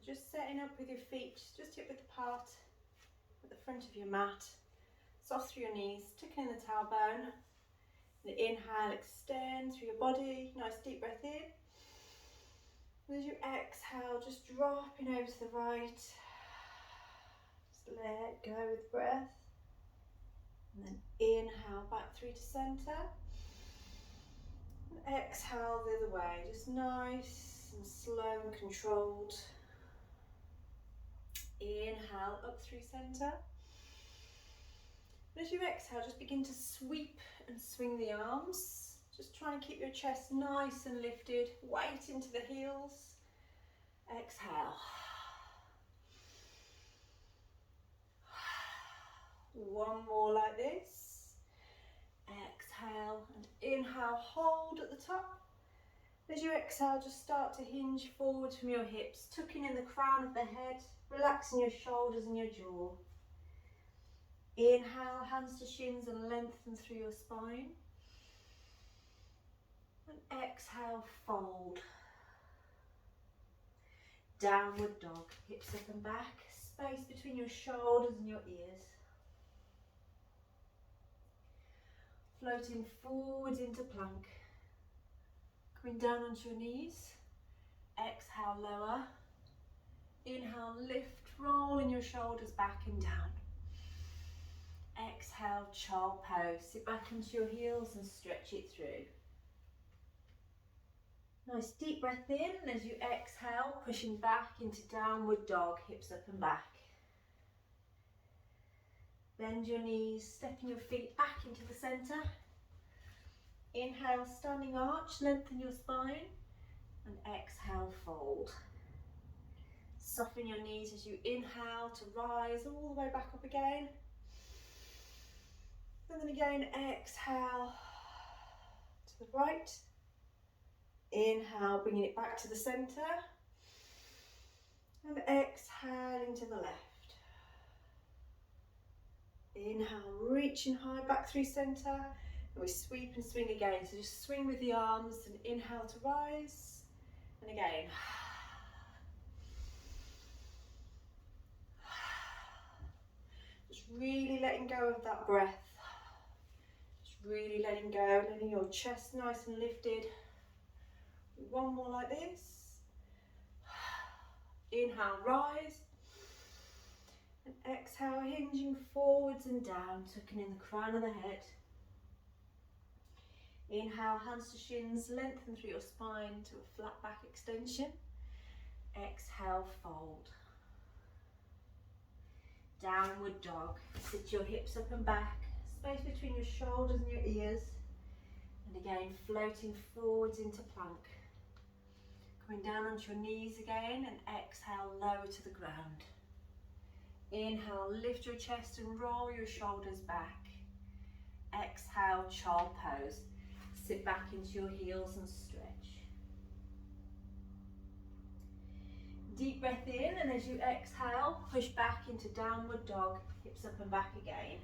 just setting up with your feet just hip width apart at the front of your mat. Soft through your knees, tucking in the tailbone. And inhale, extend through your body. Nice deep breath in. And as you exhale, just dropping over to the right. Just let go with breath. And then inhale back through to centre. And exhale the other way, just nice and slow and controlled. Inhale up through centre. As you exhale, just begin to sweep and swing the arms. Just trying to keep your chest nice and lifted. Weight into the heels. Exhale. One more like this. Exhale and inhale, hold at the top. As you exhale, just start to hinge forward from your hips, tucking in the crown of the head, relaxing your shoulders and your jaw. Inhale, hands to shins and lengthen through your spine. And exhale, fold. Downward dog, hips up and back, space between your shoulders and your ears. Floating forwards into plank. Coming down onto your knees. Exhale, lower. Inhale, lift, rolling your shoulders back and down. Exhale, child pose. Sit back onto your heels and stretch it through. Nice deep breath in, and as you exhale, pushing back into downward dog, hips up and back. Bend your knees, stepping your feet back into the centre. Inhale, standing arch, lengthen your spine. And exhale, fold. Soften your knees as you inhale to rise all the way back up again. And then again, exhale to the right. Inhale, bringing it back to the centre. And exhaling to the left. Inhale, reaching high back through centre. And we sweep and swing again. So just swing with the arms and inhale to rise. And again. Just really letting go of that breath. Really letting go, letting your chest nice and lifted. One more like this. Inhale, rise. And exhale, hinging forwards and down, tucking in the crown of the head. Inhale, hands to shins, lengthen through your spine to a flat back extension. Exhale, fold. Downward dog. Sit your hips up and back. Space between your shoulders and your ears. And again, floating forwards into plank. Coming down onto your knees again and exhale, lower to the ground. Inhale, lift your chest and roll your shoulders back. Exhale, child pose. Sit back into your heels and stretch. Deep breath in, and as you exhale, push back into downward dog, hips up and back again.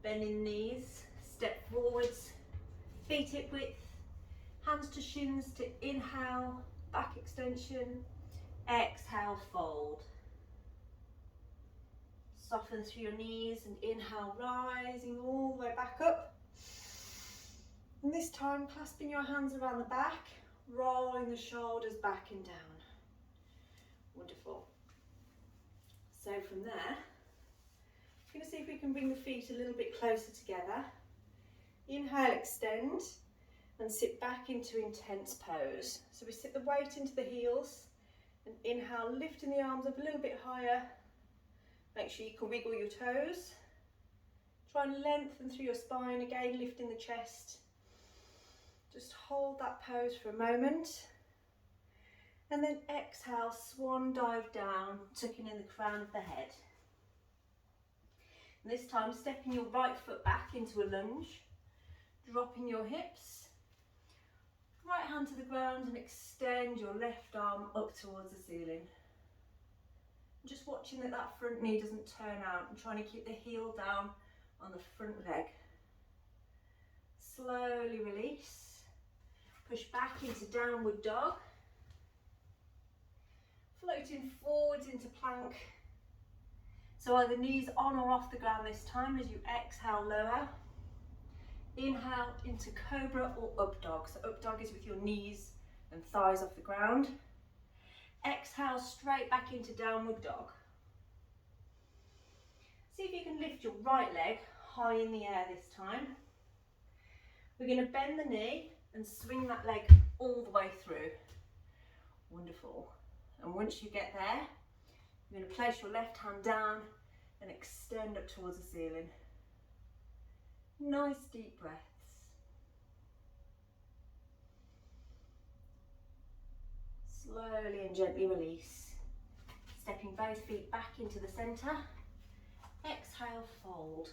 Bending knees, step forwards, feet hip width, hands to shins to inhale, back extension, exhale, fold. Soften through your knees and inhale, rising all the way back up. And this time, clasping your hands around the back, rolling the shoulders back and down. Wonderful. So from there, we're going to see if we can bring the feet a little bit closer together. Inhale, extend, and sit back into intense pose. So we sit the weight into the heels, and inhale, lifting the arms up a little bit higher. Make sure you can wiggle your toes. Try and lengthen through your spine, again lifting the chest. Just hold that pose for a moment. And then exhale, swan dive down, tucking in the crown of the head. And this time, stepping your right foot back into a lunge, dropping your hips, right hand to the ground and extend your left arm up towards the ceiling. Just watching that that front knee doesn't turn out and trying to keep the heel down on the front leg. Slowly release, push back into downward dog. Floating forwards into plank. So either knees on or off the ground this time as you exhale, lower. Inhale into cobra or up dog. So up dog is with your knees and thighs off the ground. Exhale straight back into downward dog. See if you can lift your right leg high in the air this time. We're going to bend the knee and swing that leg all the way through. Wonderful. And once you get there, you're going to place your left hand down and extend up towards the ceiling. Nice deep breaths. Slowly and gently release. Stepping both feet back into the centre. Exhale, fold.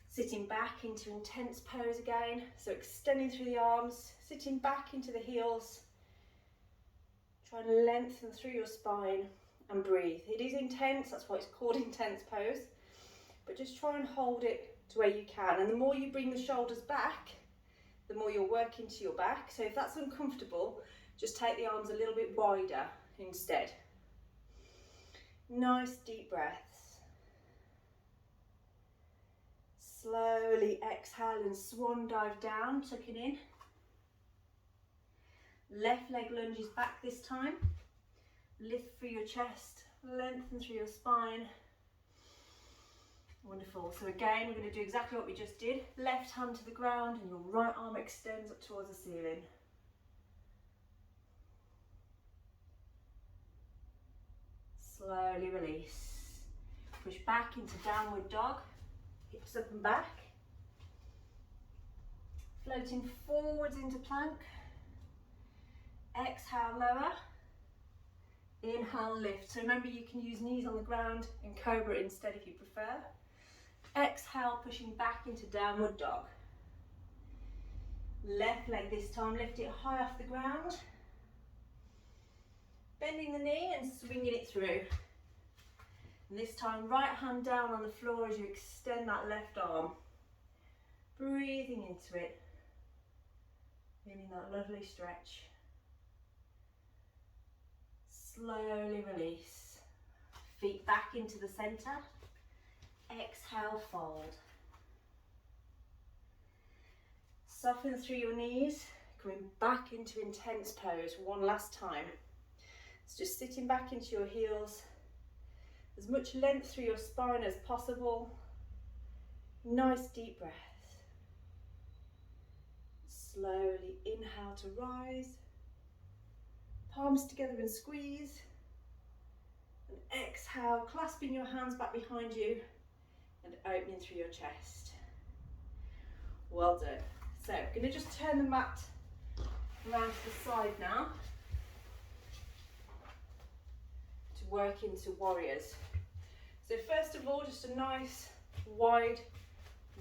Sitting back into intense pose again. So extending through the arms, sitting back into the heels. Try and lengthen through your spine and breathe. It is intense, that's why it's called intense pose. But just try and hold it to where you can. And the more you bring the shoulders back, the more you'll work into your back. So if that's uncomfortable, just take the arms a little bit wider instead. Nice deep breaths. Slowly exhale and swan dive down, tucking in. Left leg lunges back this time. Lift through your chest, lengthen through your spine. Wonderful. So again, we're going to do exactly what we just did. Left hand to the ground and your right arm extends up towards the ceiling. Slowly release. Push back into downward dog. Hips up and back. Floating forwards into plank. Exhale, lower. Inhale, lift. So remember, you can use knees on the ground and cobra instead if you prefer. Exhale, pushing back into downward dog. Left leg this time, lift it high off the ground. Bending the knee and swinging it through. And this time, right hand down on the floor as you extend that left arm. Breathing into it. Feeling that lovely stretch. Slowly release. Feet back into the centre. Exhale, fold. Soften through your knees, coming back into intense pose one last time. It's just sitting back into your heels, as much length through your spine as possible. Nice deep breath. Slowly inhale to rise. Palms together and squeeze. And exhale, clasping your hands back behind you and opening through your chest. Well done. So I'm going to just turn the mat around to the side now to work into warriors. So first of all, just a nice wide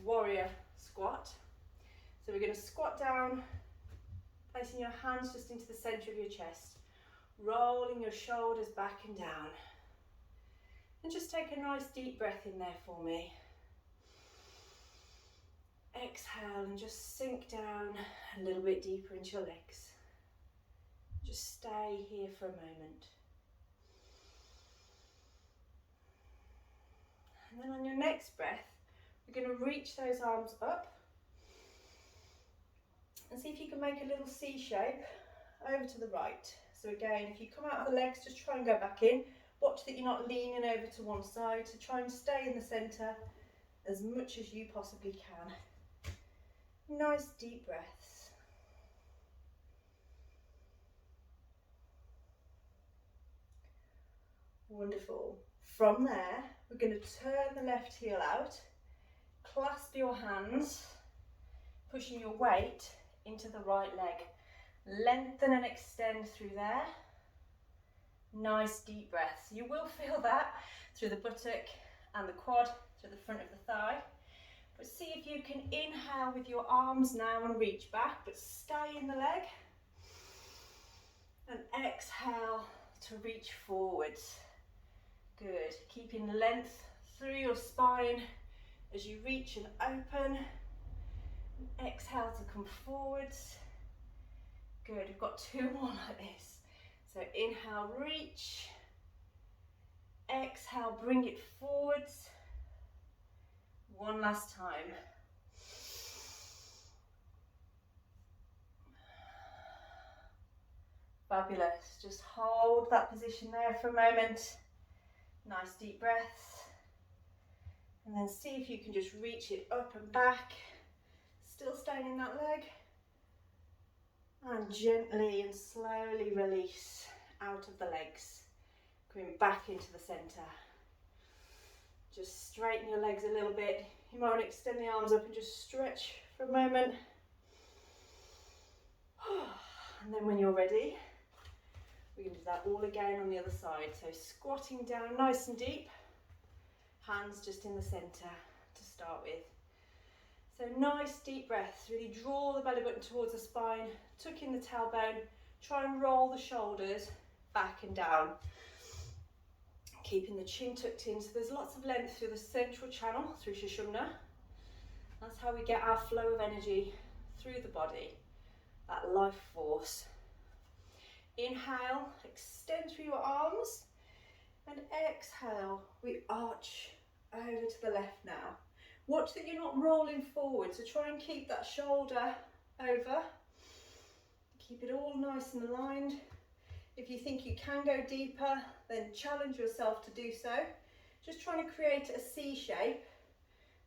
warrior squat. So we're going to squat down, placing your hands just into the centre of your chest, rolling your shoulders back and down. And just take a nice deep breath in there for me. Exhale and just sink down a little bit deeper into your legs. Just stay here for a moment. And then on your next breath, we're going to reach those arms up and see if you can make a little C shape over to the right. So again, if you come out of the legs, just try and go back in. Watch that you're not leaning over to one side, so try and stay in the centre as much as you possibly can. Nice deep breaths. Wonderful. From there, we're going to turn the left heel out, clasp your hands, pushing your weight into the right leg. Lengthen and extend through there. Nice deep breaths. You will feel that through the buttock and the quad, through the front of the thigh. But see if you can inhale with your arms now and reach back, but stay in the leg. And exhale to reach forwards. Good. Keeping length through your spine as you reach and open. And exhale to come forwards. Good. We've got two more like this. So inhale, reach. Exhale, bring it forwards. One last time. Fabulous. Just hold that position there for a moment. Nice deep breaths. And then see if you can just reach it up and back. Still staying in that leg. And gently and slowly release out of the legs. Coming back into the centre. Just straighten your legs a little bit. You might want to extend the arms up and just stretch for a moment. And then when you're ready, we're going to do that all again on the other side. So squatting down nice and deep. Hands just in the centre to start with. So nice deep breaths. Really draw the belly button towards the spine. Tuck in the tailbone. Try and roll the shoulders back and down. Keeping the chin tucked in. So there's lots of length through the central channel, through Shavasana. That's how we get our flow of energy through the body. That life force. Inhale, extend through your arms. And exhale, we arch over to the left now. Watch that you're not rolling forward, so try and keep that shoulder over. Keep it all nice and aligned. If you think you can go deeper, then challenge yourself to do so. Just trying to create a C shape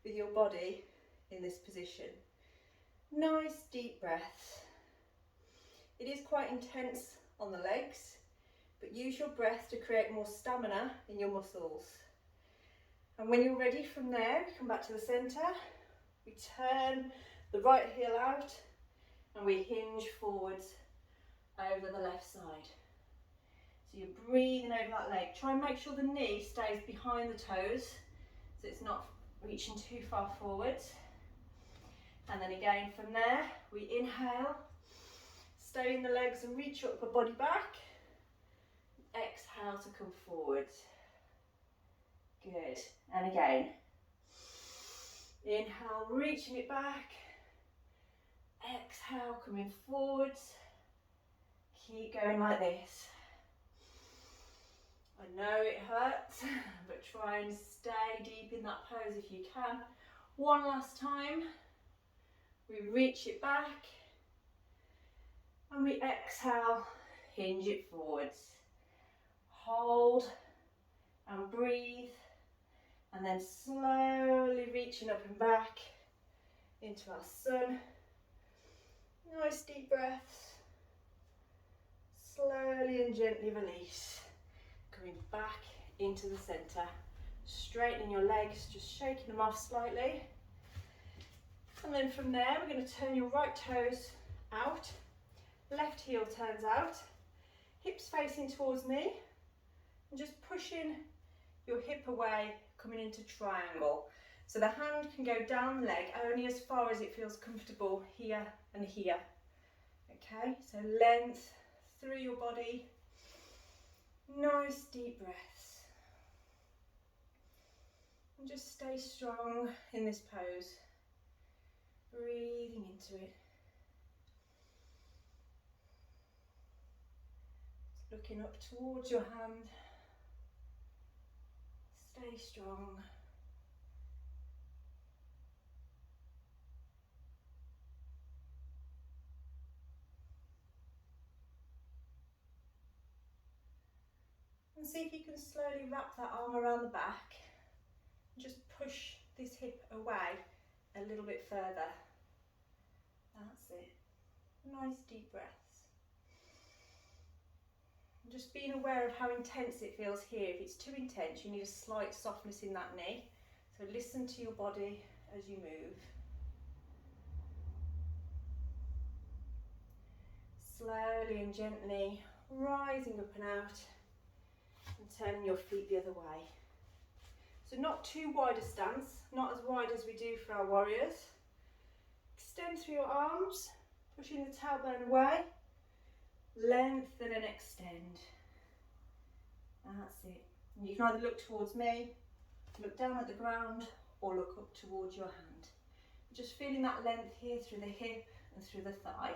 with your body in this position. Nice deep breaths. It is quite intense on the legs, but use your breath to create more stamina in your muscles. And when you're ready from there, come back to the centre. We turn the right heel out and we hinge forwards over the left side. So you're breathing over that leg. Try and make sure the knee stays behind the toes so it's not reaching too far forwards. And then again from there, we inhale, stay in the legs and reach up the body back. Exhale to come forwards. Good. And again. Inhale, reaching it back. Exhale, coming forwards. Keep going like this. I know it hurts, but try and stay deep in that pose if you can. One last time. We reach it back. And we exhale, hinge it forwards. Hold and breathe. And then slowly reaching up and back into our sun. Nice deep breaths. Slowly and gently release. Coming back into the centre. Straightening your legs, just shaking them off slightly. And then from there, we're going to turn your right toes out. Left heel turns out. Hips facing towards me. And just pushing your hip away, coming into triangle. So the hand can go down the leg only as far as it feels comfortable here and here. Okay, so length through your body. Nice deep breaths. And just stay strong in this pose. Breathing into it. Looking up towards your hand. Stay strong. And see if you can slowly wrap that arm around the back. Just push this hip away a little bit further. That's it. Nice deep breaths. Just being aware of how intense it feels here. If it's too intense, you need a slight softness in that knee. So listen to your body as you move. Slowly and gently rising up and out and turning your feet the other way. So not too wide a stance, not as wide as we do for our warriors. Extend through your arms, pushing the tailbone away. Lengthen and extend. That's it. And you can either look towards me, look down at the ground, or look up towards your hand. Just feeling that length here through the hip and through the thigh.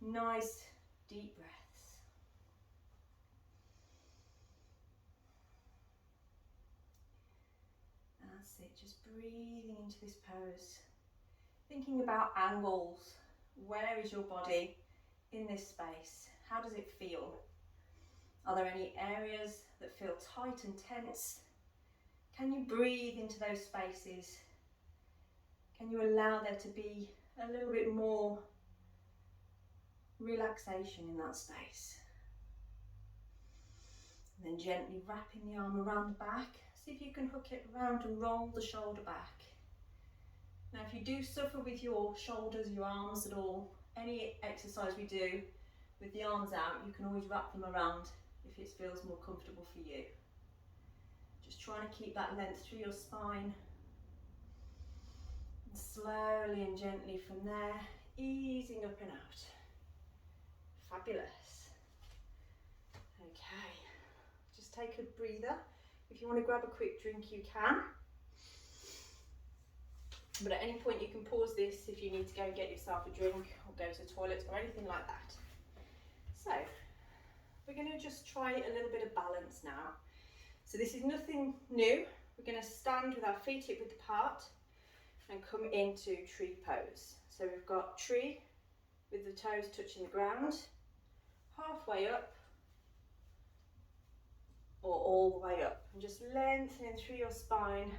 Nice deep breaths. breathing into this pose. Thinking about angles. Where is your body in this space? How does it feel? Are there any areas that feel tight and tense? Can you breathe into those spaces? Can you allow there to be a little bit more relaxation in that space? And then gently wrapping the arm around the back. See if you can hook it around and roll the shoulder back. Now if you do suffer with your shoulders, your arms at all, any exercise we do with the arms out, you can always wrap them around if it feels more comfortable for you. Just trying to keep that length through your spine. And slowly and gently from there, easing up and out. Fabulous. Okay, just take a breather. If you want to grab a quick drink, you can. But at any point you can pause this if you need to go and get yourself a drink or go to the toilet or anything like that. So, we're going to just try a little bit of balance now. So this is nothing new. We're going to stand with our feet hip width apart and come into tree pose. So we've got tree with the toes touching the ground, halfway up or all the way up. And just lengthening through your spine,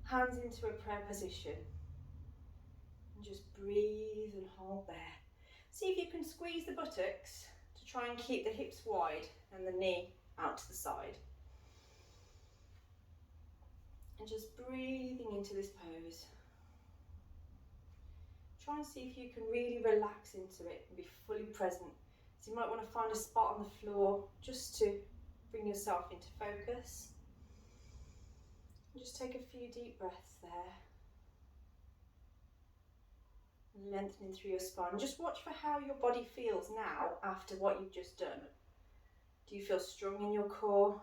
hands into a prayer position. And just breathe and hold there. See if you can squeeze the buttocks to try and keep the hips wide and the knee out to the side. And just breathing into this pose. Try and see if you can really relax into it and be fully present. So you might want to find a spot on the floor just to bring yourself into focus. And just take a few deep breaths there. And lengthening through your spine. Just watch for how your body feels now after what you've just done. Do you feel strong in your core?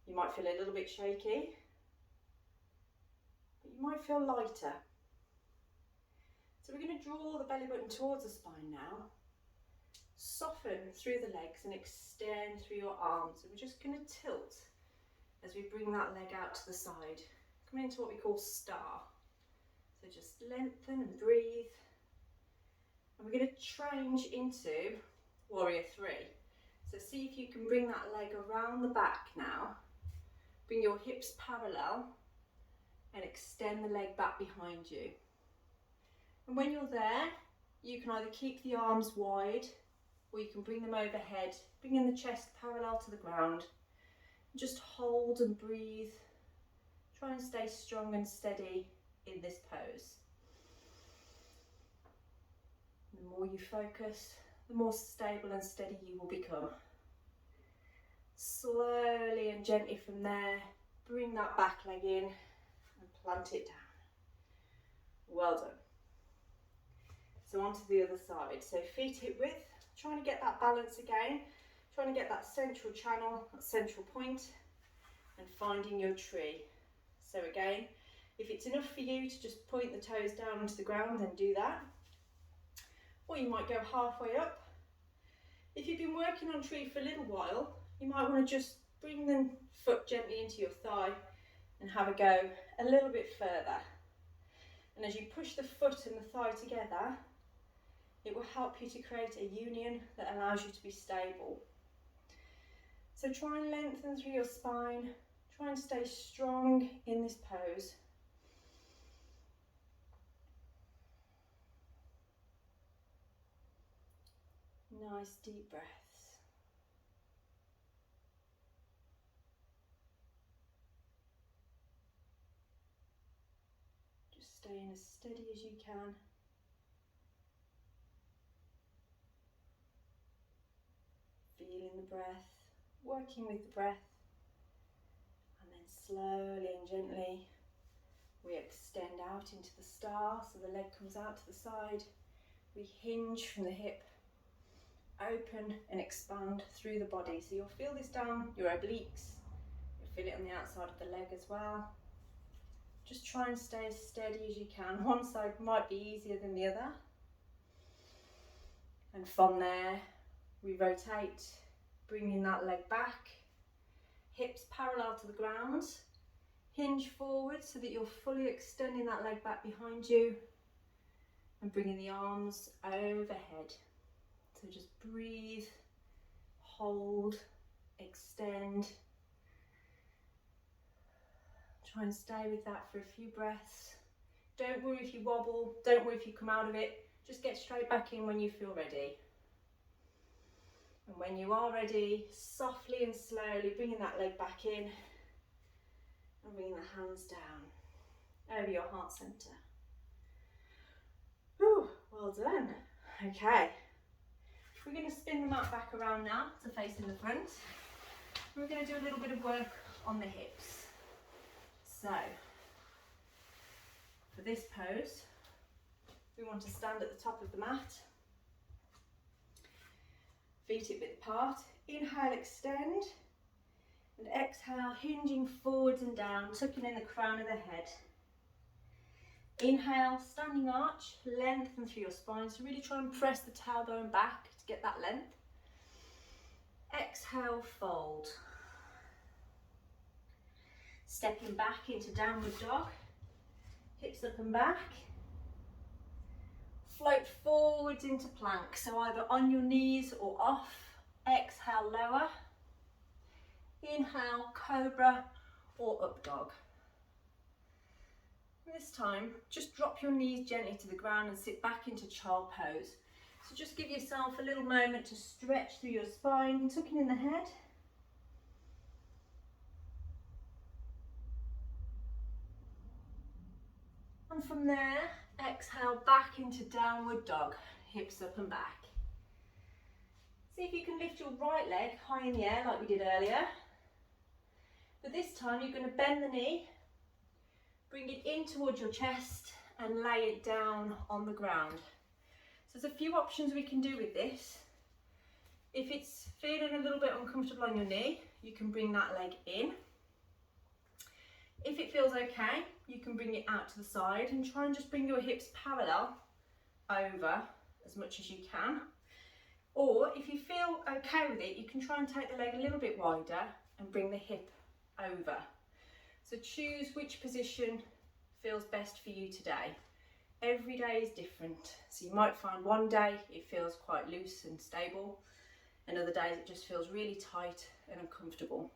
You might feel a little bit shaky, but you might feel lighter. So we're going to draw the belly button towards the spine now. Soften through the legs and extend through your arms. And we're just going to tilt as we bring that leg out to the side. Come into what we call star. So just lengthen and breathe. And we're going to change into warrior three. So see if you can bring that leg around the back now. Bring your hips parallel and extend the leg back behind you. And when you're there, you can either keep the arms wide or you can bring them overhead, bringing the chest parallel to the ground. Just hold and breathe. Try and stay strong and steady in this pose. The more you focus, the more stable and steady you will become. Slowly and gently from there, bring that back leg in and plant it down. Well done. So onto the other side. So feet hip width, trying to get that balance again, trying to get that central channel, that central point, and finding your tree. So again, if it's enough for you to just point the toes down onto the ground, then do that. Or you might go halfway up. If you've been working on tree for a little while, you might want to just bring the foot gently into your thigh and have a go a little bit further. And as you push the foot and the thigh together, it will help you to create a union that allows you to be stable. So try and lengthen through your spine. Try and stay strong in this pose. Nice deep breaths. Just staying as steady as you can. Feeling the breath, working with the breath, and then slowly and gently we extend out into the star, so the leg comes out to the side. We hinge from the hip, open and expand through the body. So you'll feel this down your obliques, you'll feel it on the outside of the leg as well. Just try and stay as steady as you can. One side might be easier than the other. And from there, we rotate, bringing that leg back, hips parallel to the ground, Hinge forward so that you're fully extending that leg back behind you and bringing the arms overhead. So just breathe, hold, extend. Try and stay with that for a few breaths. Don't worry if you wobble, don't worry if you come out of it. Just get straight back in when you feel ready. And when you are ready, softly and slowly bringing that leg back in and bringing the hands down over your heart centre. Whew, well done. Okay, we're going to spin the mat back around now to facing the front. We're going to do a little bit of work on the hips. So, for this pose, we want to stand at the top of the mat, feet a bit apart. Inhale, extend, and exhale, hinging forwards and down, tucking in the crown of the head. Inhale, standing arch, lengthen through your spine, so really try and press the tailbone back to get that length. Exhale, fold. Stepping back into downward dog, hips up and back. Float forwards into plank, so either on your knees or off. Exhale, lower. Inhale, cobra or up dog. This time, just drop your knees gently to the ground and sit back into child pose. So just give yourself a little moment to stretch through your spine, tucking in the head. And from there, exhale back into downward dog, hips up and back. See if you can lift your right leg high in the air like we did earlier. But this time you're going to bend the knee, bring it in towards your chest and lay it down on the ground. So there's a few options we can do with this. If it's feeling a little bit uncomfortable on your knee, you can bring that leg in. If it feels okay, you can bring it out to the side and try and just bring your hips parallel over as much as you can. Or if you feel okay with it, you can try and take the leg a little bit wider and bring the hip over. So choose which position feels best for you today. Every day is different. So you might find one day it feels quite loose and stable, and other days it just feels really tight and uncomfortable.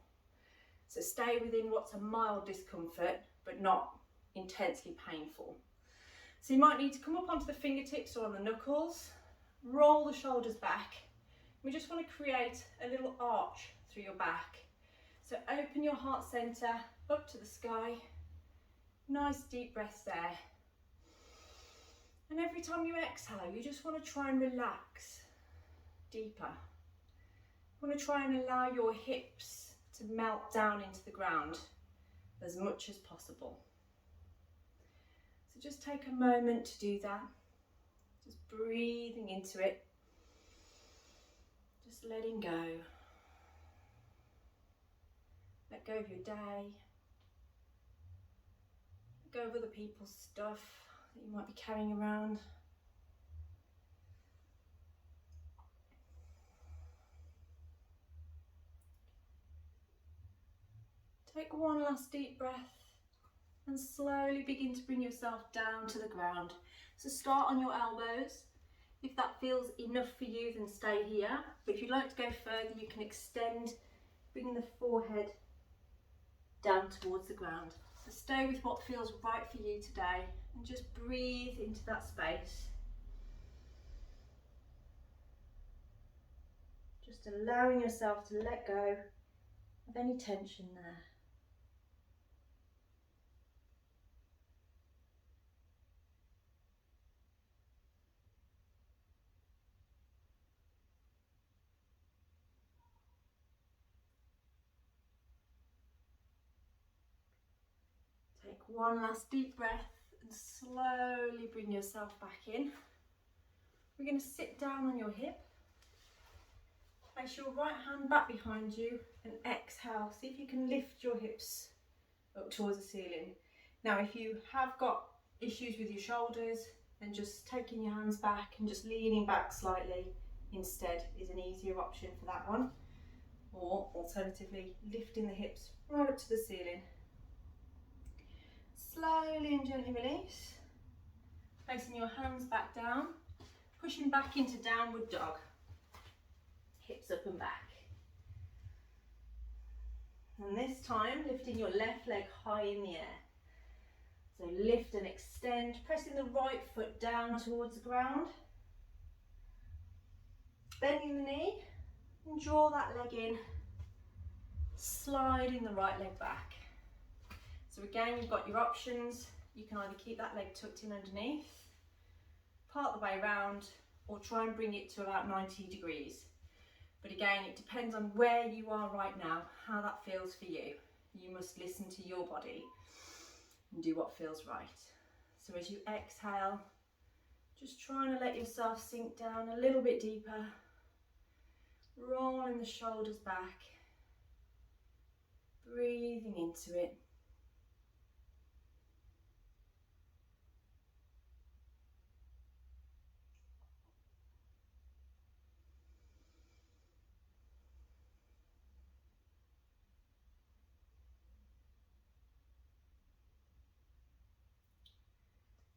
So stay within what's a mild discomfort, but not intensely painful. So you might need to come up onto the fingertips or on the knuckles, roll the shoulders back. We just want to create a little arch through your back. So open your heart centre up to the sky. Nice deep breaths there. And every time you exhale, you just want to try and relax deeper. You want to try and allow your hips to melt down into the ground as much as possible. So just take a moment to do that. Just breathing into it. Just letting go. Let go of your day. Let go of other people's stuff that you might be carrying around. Take one last deep breath and slowly begin to bring yourself down to the ground. So start on your elbows. If that feels enough for you, then stay here. But if you'd like to go further, you can extend, bring the forehead down towards the ground. So stay with what feels right for you today and just breathe into that space. Just allowing yourself to let go of any tension there. Take one last deep breath and slowly bring yourself back in. We're going to sit down on your hip. Place your right hand back behind you and exhale. See if you can lift your hips up towards the ceiling. Now, if you have got issues with your shoulders, then just taking your hands back and just leaning back slightly instead is an easier option for that one. Or alternatively, lifting the hips right up to the ceiling. Slowly and gently release. Placing your hands back down, pushing back into downward dog. Hips up and back. And this time, lifting your left leg high in the air. So lift and extend, pressing the right foot down towards the ground. Bending the knee and draw that leg in, sliding the right leg back. So again, you've got your options. You can either keep that leg tucked in underneath, part the way round, or try and bring it to about 90 degrees. But again, it depends on where you are right now, how that feels for you. You must listen to your body and do what feels right. So as you exhale, just trying to let yourself sink down a little bit deeper, rolling the shoulders back, breathing into it.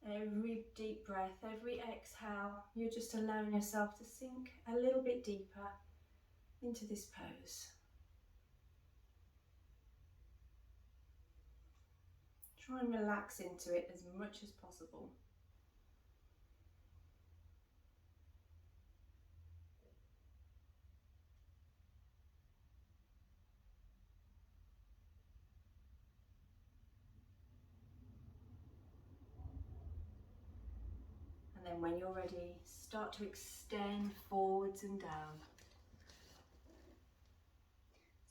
Every deep breath, every exhale, you're just allowing yourself to sink a little bit deeper into this pose. Try and relax into it as much as possible. And then when you're ready, start to extend forwards and down.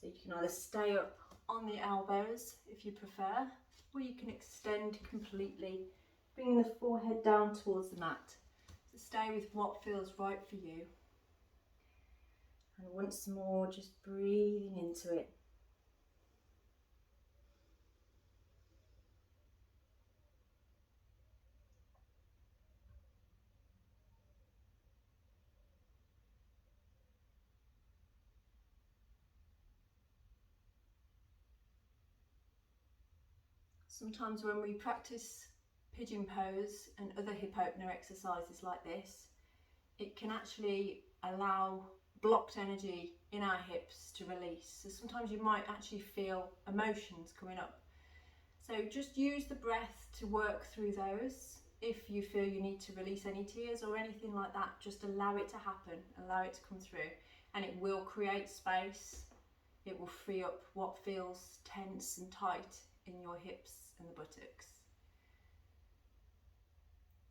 So you can either stay up on the elbows if you prefer, or you can extend completely, bringing the forehead down towards the mat. So stay with what feels right for you. And once more, just breathing into it. Sometimes when we practice pigeon pose and other hip opener exercises like this, it can actually allow blocked energy in our hips to release. So sometimes you might actually feel emotions coming up. So just use the breath to work through those. If you feel you need to release any tears or anything like that, just allow it to happen, allow it to come through, and it will create space. It will free up what feels tense and tight in your hips and the buttocks.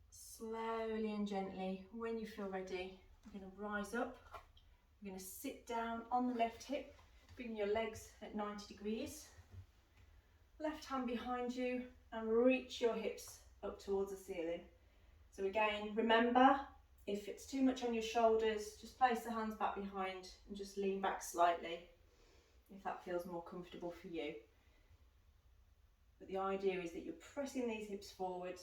Slowly and gently, when you feel ready, we're going to rise up. We're going to sit down on the left hip, bring your legs at 90 degrees. Left hand behind you and reach your hips up towards the ceiling. So again, remember, if it's too much on your shoulders, just place the hands back behind and just lean back slightly if that feels more comfortable for you. But the idea is that you're pressing these hips forwards.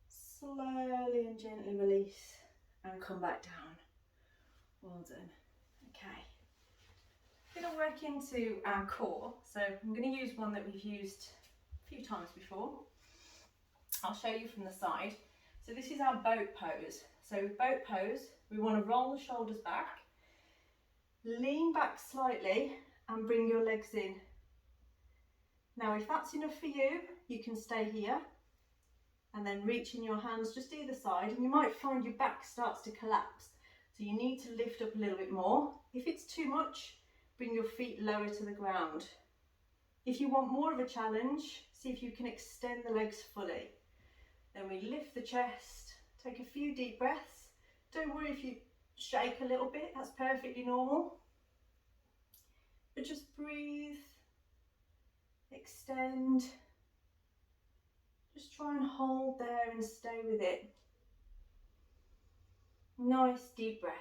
Slowly and gently release and come back down. Well done. Okay. I'm going to work into our core. So I'm going to use one that we've used a few times before. I'll show you from the side. So this is our boat pose. So boat pose, we want to roll the shoulders back, lean back slightly and bring your legs in. Now if that's enough for you, you can stay here and then reach in your hands just either side, and you might find your back starts to collapse. So you need to lift up a little bit more. If it's too much, bring your feet lower to the ground. If you want more of a challenge, see if you can extend the legs fully. Then we lift the chest, take a few deep breaths. Don't worry if you shake a little bit, that's perfectly normal. But just breathe, extend. Just try and hold there and stay with it. Nice deep breaths.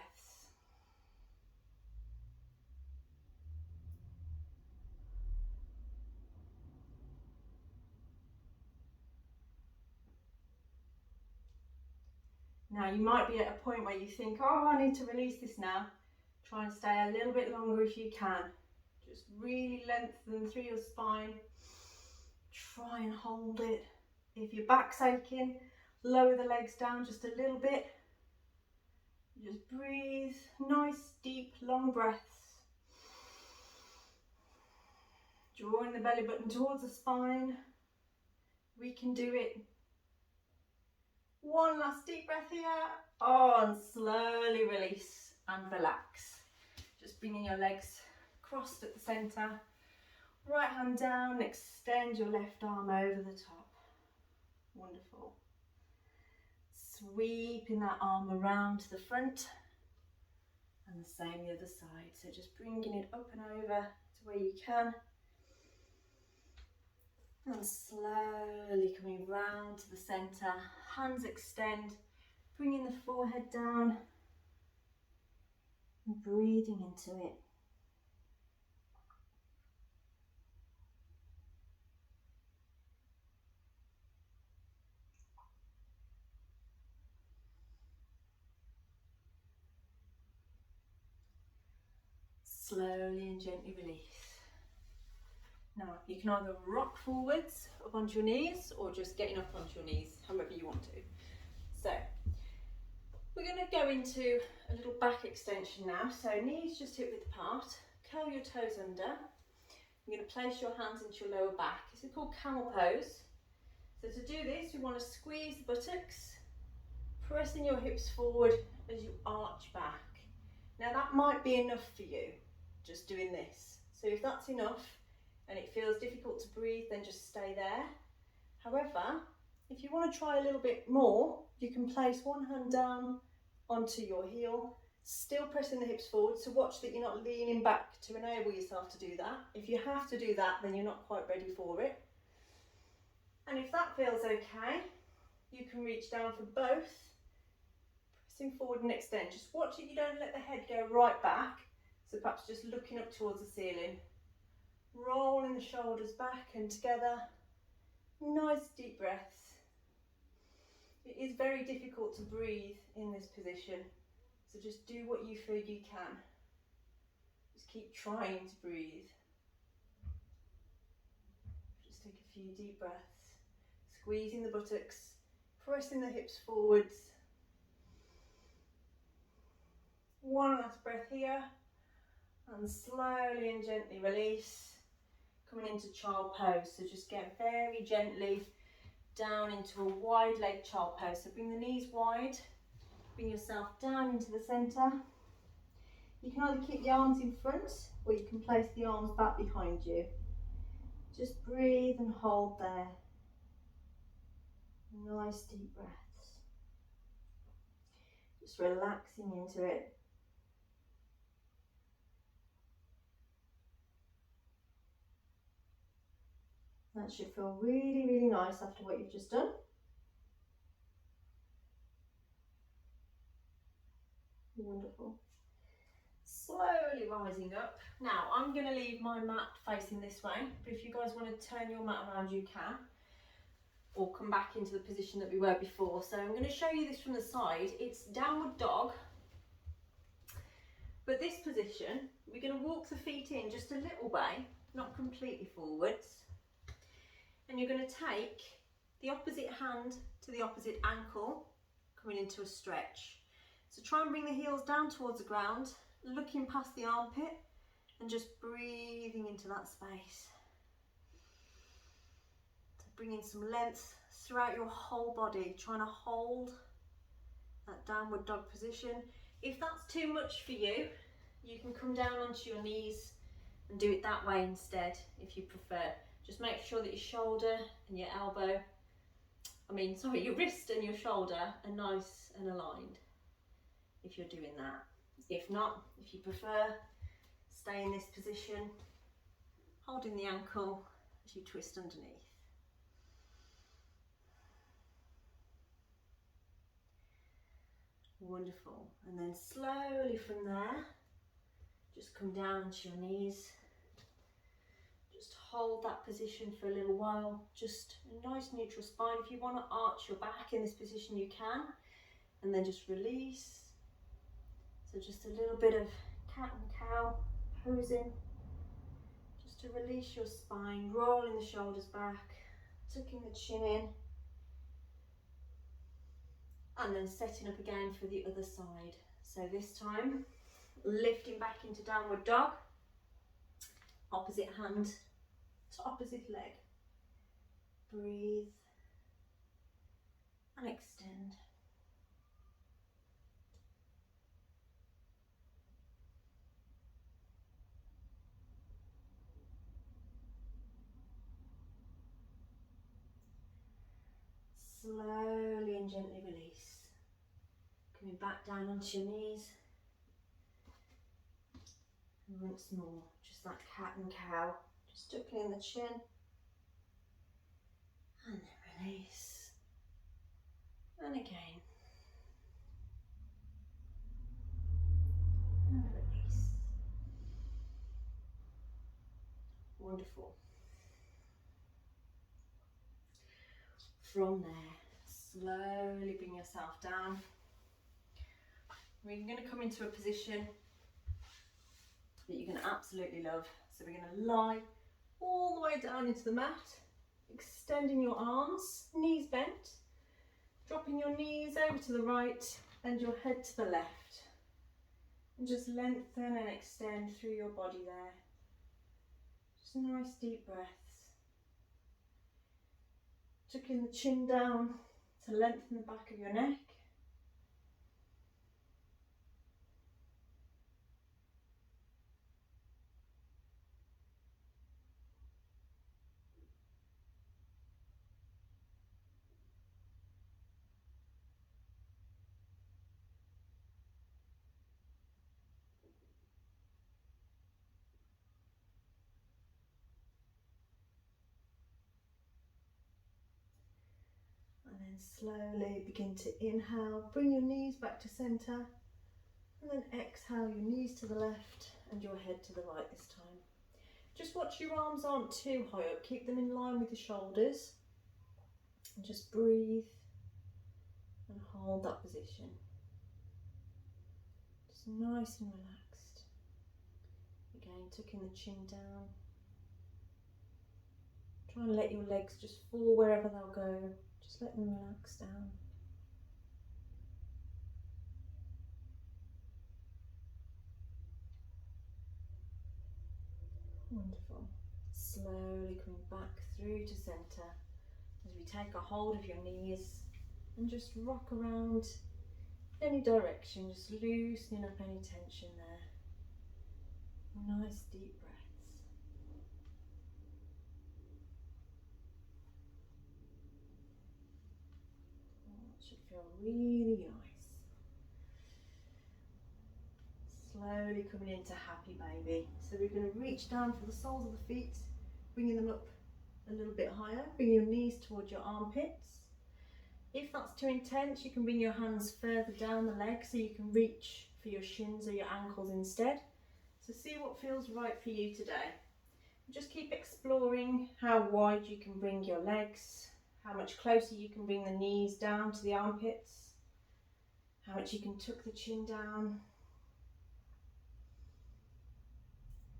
Now you might be at a point where you think, oh, I need to release this now. Try and stay a little bit longer if you can. Just really lengthen through your spine. Try and hold it. If your back's aching, lower the legs down just a little bit. Just breathe, nice, deep, long breaths. Drawing the belly button towards the spine. We can do it. One last deep breath here. Oh, and slowly release and relax. Just bringing your legs crossed at the centre. Right hand down, extend your left arm over the top. Wonderful. Sweeping that arm around to the front. And the same the other side. So just bringing it up and over to where you can. And slowly coming round to the centre. Hands extend. Bringing the forehead down. And breathing into it. Slowly and gently release. Now you can either rock forwards up onto your knees or just getting up onto your knees, however you want to. So we're going to go into a little back extension now. So knees just hip width apart, curl your toes under. You're going to place your hands into your lower back. This is called camel pose. So to do this, we want to squeeze the buttocks, pressing your hips forward as you arch back. Now that might be enough for you, just doing this. So if that's enough and it feels difficult to breathe, then just stay there. However, if you want to try a little bit more, you can place one hand down onto your heel, still pressing the hips forward. So watch that you're not leaning back to enable yourself to do that. If you have to do that, then you're not quite ready for it. And if that feels okay, you can reach down for both. Pressing forward and extend. Just watch that you don't let the head go right back. So perhaps just looking up towards the ceiling. Rolling the shoulders back and together. Nice deep breaths. It is very difficult to breathe in this position. So just do what you feel you can. Just keep trying to breathe. Just take a few deep breaths. Squeezing the buttocks. Pressing the hips forwards. One last breath here. And slowly and gently release. Coming into child pose. So just get very gently down into a wide leg child pose. So bring the knees wide. Bring yourself down into the centre. You can either keep the arms in front or you can place the arms back behind you. Just breathe and hold there. Nice deep breaths. Just relaxing into it. That should feel really, really nice after what you've just done. Wonderful. Slowly rising up. Now I'm going to leave my mat facing this way, but if you guys want to turn your mat around, you can, or come back into the position that we were before. So I'm going to show you this from the side. It's downward dog, but this position, we're going to walk the feet in just a little way, not completely forwards. And you're going to take the opposite hand to the opposite ankle, coming into a stretch. So try and bring the heels down towards the ground, looking past the armpit and just breathing into that space. So bringing some length throughout your whole body, trying to hold that downward dog position. If that's too much for you, you can come down onto your knees and do it that way instead if you prefer. Just make sure that your shoulder and your your wrist and your shoulder are nice and aligned if you're doing that. If not, if you prefer, stay in this position, holding the ankle as you twist underneath. Wonderful. And then slowly from there, just come down to your knees. Just hold that position for a little while, just a nice neutral spine. If you want to arch your back in this position, you can, and then just release. So just a little bit of cat and cow posing, just to release your spine, rolling the shoulders back, tucking the chin in, and then setting up again for the other side. So this time, lifting back into downward dog, opposite hand to opposite leg. Breathe and extend. Slowly and gently release. Coming back down onto your knees. And once more, just like cat and cow, just tucking in the chin. And then release. And again. And release. Wonderful. From there, slowly bring yourself down. We're going to come into a position that you're going to absolutely love. So we're going to lie all the way down into the mat, extending your arms, knees bent, dropping your knees over to the right and your head to the left. And just lengthen and extend through your body there. Just nice deep breaths. Tucking the chin down to lengthen the back of your neck. And then slowly begin to inhale, bring your knees back to centre, and then exhale your knees to the left and your head to the right this time. Just watch your arms aren't too high up, keep them in line with the shoulders, and just breathe and hold that position. Just nice and relaxed. Again, tucking the chin down. Try and let your legs just fall wherever they'll go. Just let them relax down. Wonderful. Slowly coming back through to centre as we take a hold of your knees and just rock around any direction, just loosening up any tension there. Nice deep breaths. It should feel really nice. Slowly coming into happy baby. So we're going to reach down for the soles of the feet, bringing them up a little bit higher. Bring your knees towards your armpits. If that's too intense, you can bring your hands further down the leg so you can reach for your shins or your ankles instead. So see what feels right for you today. Just keep exploring how wide you can bring your legs, how much closer you can bring the knees down to the armpits, how much you can tuck the chin down.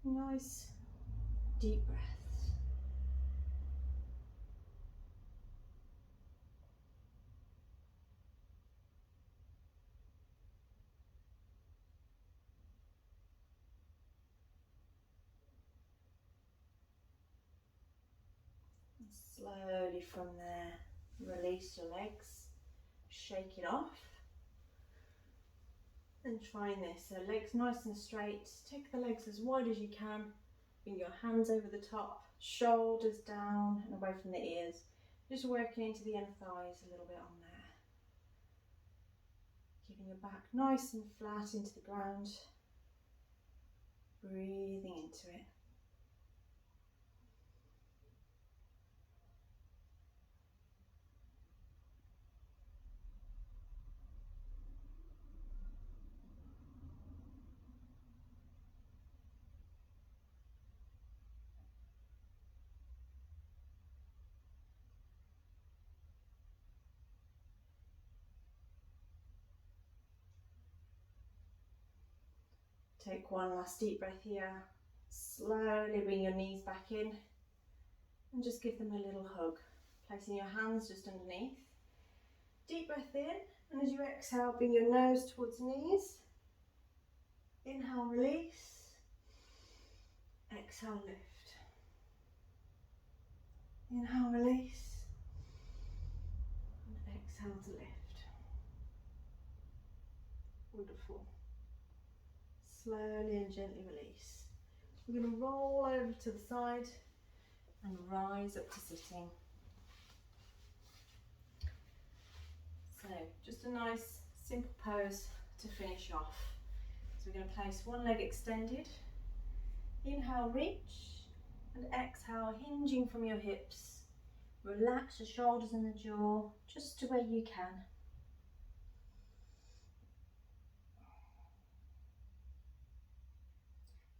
Nice deep breaths. And slowly from there, release your legs, shake it off. And trying this, so legs nice and straight, take the legs as wide as you can, bring your hands over the top, shoulders down and away from the ears, just working into the inner thighs a little bit on there. Keeping your back nice and flat into the ground, breathing into it. Take one last deep breath here. Slowly bring your knees back in and just give them a little hug. placing your hands just underneath. Deep breath in, and as you exhale, bring your nose towards the knees. Inhale, release. Exhale, lift. Inhale, release. And exhale to lift. Wonderful. Slowly and gently release. We're going to roll over to the side and rise up to sitting. So just a nice simple pose to finish off. So we're going to place one leg extended. Inhale, reach, and exhale, hinging from your hips. Relax the shoulders and the jaw just to where you can.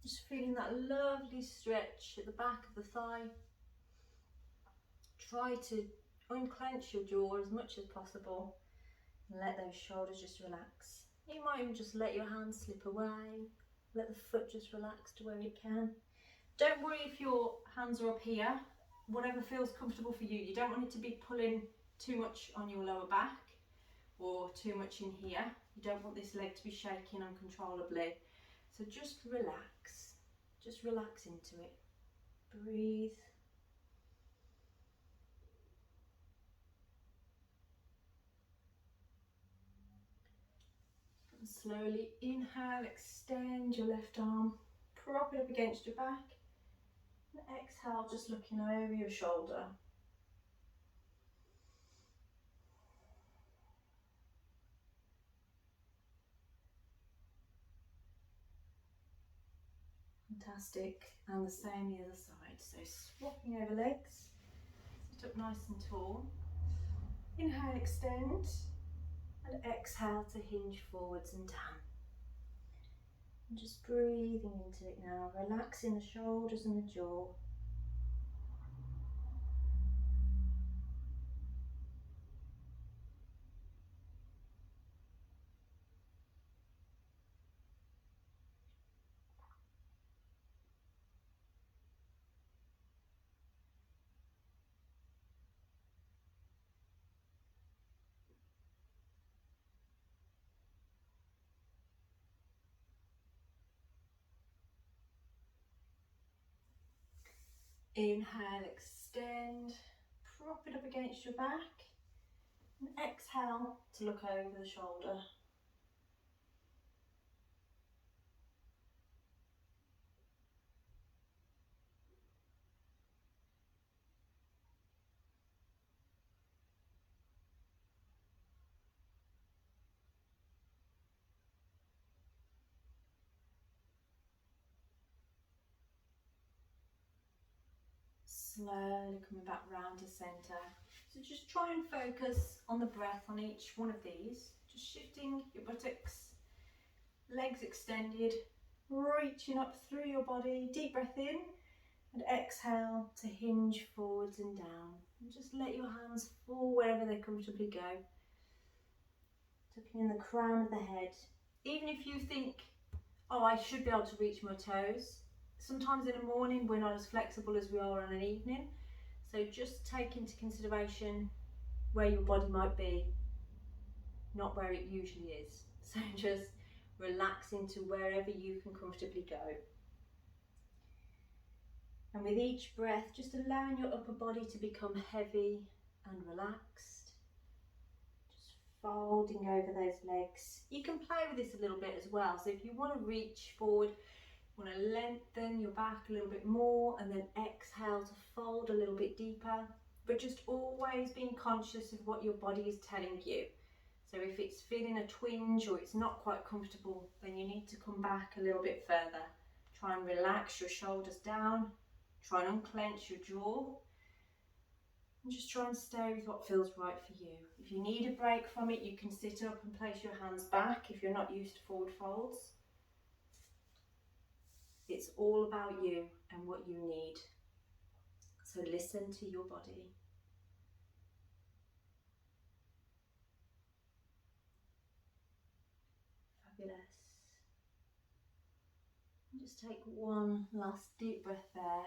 Just feeling that lovely stretch at the back of the thigh. Try to unclench your jaw as much as possible and let those shoulders just relax. You might even just let your hands slip away, let the foot just relax to where it can. Don't worry if your hands are up here, whatever feels comfortable for you. You don't want it to be pulling too much on your lower back or too much in here. You don't want this leg to be shaking uncontrollably. So just relax into it. Breathe. And slowly inhale, extend your left arm, prop it up against your back. And exhale, just looking over your shoulder. Fantastic, and the same the other side. So swapping over legs, sit up nice and tall. Inhale, extend, and exhale to hinge forwards and down. And just breathing into it now, relaxing the shoulders and the jaw. Inhale, extend, prop it up against your back, and exhale to look over the shoulder. Slowly coming back round to centre. So just try and focus on the breath on each one of these. Just shifting your buttocks, legs extended, reaching up through your body. Deep breath in and exhale to hinge forwards and down. And just let your hands fall wherever they comfortably go. Tucking in the crown of the head. Even if you think, oh, I should be able to reach my toes. Sometimes in the morning we're not as flexible as we are on an evening, so just take into consideration where your body might be, not where it usually is. So just relax into wherever you can comfortably go. And with each breath, just allowing your upper body to become heavy and relaxed. Just folding over those legs. You can play with this a little bit as well, so if you want to reach forward, want to lengthen your back a little bit more and then exhale to fold a little bit deeper, but just always being conscious of what your body is telling you. So if it's feeling a twinge or it's not quite comfortable, then you need to come back a little bit further. Try and relax your shoulders down, try and unclench your jaw, and just try and stay with what feels right for you. If you need a break from it, you can sit up and place your hands back if you're not used to forward folds. It's all about you and what you need. So listen to your body. Fabulous. And just take one last deep breath there.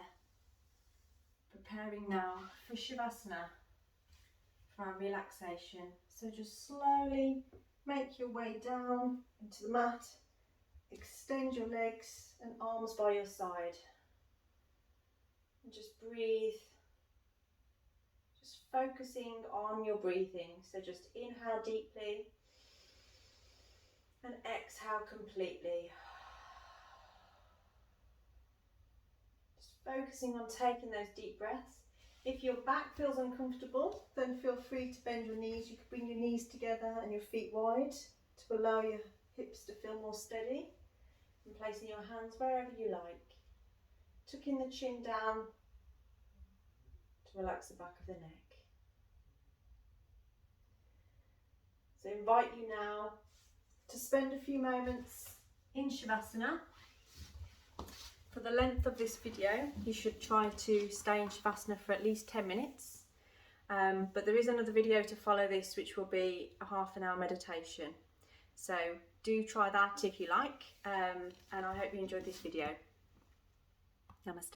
Preparing now for Shavasana. for our relaxation. So just slowly make your way down into the mat, extend your legs and arms by your side, and just breathe, just focusing on your breathing. So just inhale deeply and exhale completely. Just focusing on taking those deep breaths. If your back feels uncomfortable, then feel free to bend your knees. You can bring your knees together and your feet wide to allow your hips to feel more steady, and placing your hands wherever you like. Tucking the chin down to relax the back of the neck. So I invite you now to spend a few moments in Shavasana. For the length of this video, you should try to stay in Shavasana for at least 10 minutes. But there is another video to follow this, which will be a half-an-hour meditation. So do try that if you like, and I hope you enjoyed this video. Namaste.